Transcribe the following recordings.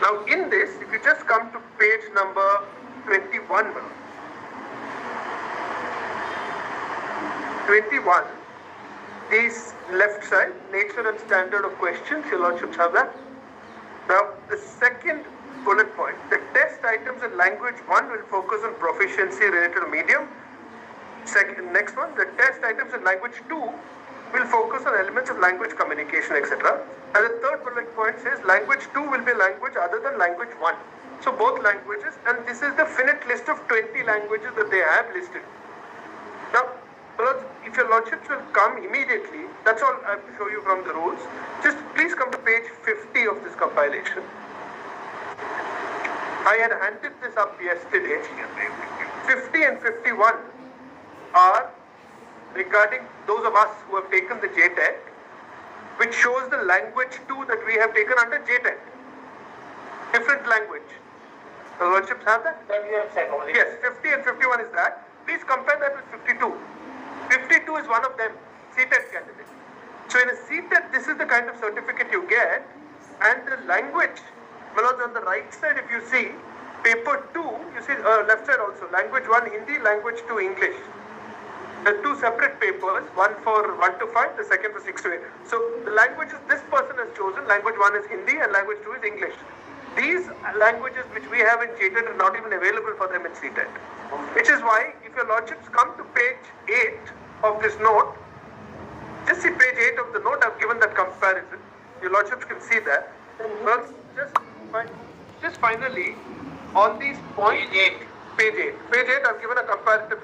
Now in this, if you just come to page number 21, 21, this left side, nature and standard of questions, your lordships have that. Now the second bullet point, the test items in language 1 will focus on proficiency related to medium. Next one, the test items in language 2 will focus on elements of language communication, etc. And the third bullet point says language 2 will be language other than language 1. So both languages, and this is the finite list of 20 languages that they have listed. Now, if your lordships will come immediately, that's all I have to show you from the rules. Just please come to page 50 of this compilation. I had handed this up yesterday. 50 and 51 are regarding those of us who have taken the JTEC, which shows the language 2 that we have taken under JTEC. Different language. The lordships have that? That we have said already. Yes, 50 and 51 is that. Please compare that with 52. 52 is one of them, CTET candidate. So in a CTET, this is the kind of certificate you get, and the language, well, on the right side, if you see, paper 2, you see left side also, language 1 Hindi, language 2 English. The two separate papers, one for 1 to 5, the second for 6 to 8. So the languages this person has chosen, language 1 is Hindi and language 2 is English. These languages which we have in JTET are not even available for them in CTET. Which is why, if your lordships come to page 8 of this note, just see page 8 of the note, I've given that comparison. Your lordships can see that. Well, just finally, on these points, page 8, I've given a comparative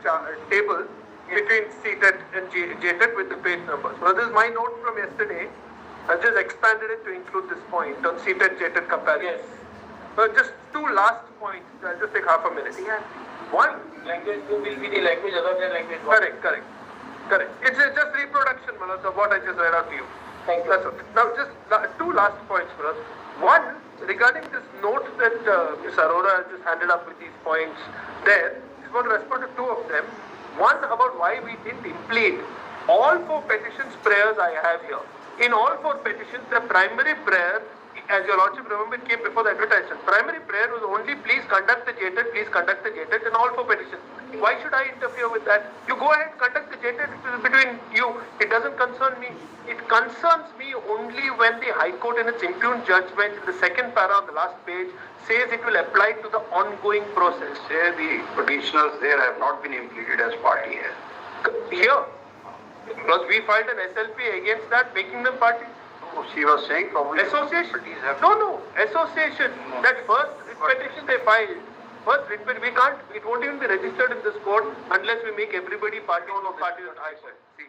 table between CTET and JTET with the page numbers. So this is my note from yesterday. I've just expanded it to include this point on CTET JTET comparison. Yes. So just two last points. I'll just take half a minute. One, language 2 will be the language other than language 1. Correct. It's just reproduction, Manoj, of what I just read out to you. Thank you. That's all. Now just two last points, Manoj. One, regarding this note that Ms. Arora has just handed up with these points there, I want to respond to two of them. One about why we didn't implead all 4 petitions prayers I have here. In all 4 petitions, the primary prayer, as your lordship remember, it came before the advertisement. Primary prayer was only please conduct the JTET in all 4 petitions. Why should I interfere with that? You go ahead, conduct the JTET, it is between you. It doesn't concern me. It concerns me only when the High Court in its impugned judgment in the second para on the last page says it will apply to the ongoing process. Say the petitioners there have not been implemented as party here. Here, because we filed an SLP against that, making them party. Oh, she was saying probably association. Parties have No, association. No. That first petition they filed, we can't, it won't even be registered in this court unless we make everybody party on party. I said, see.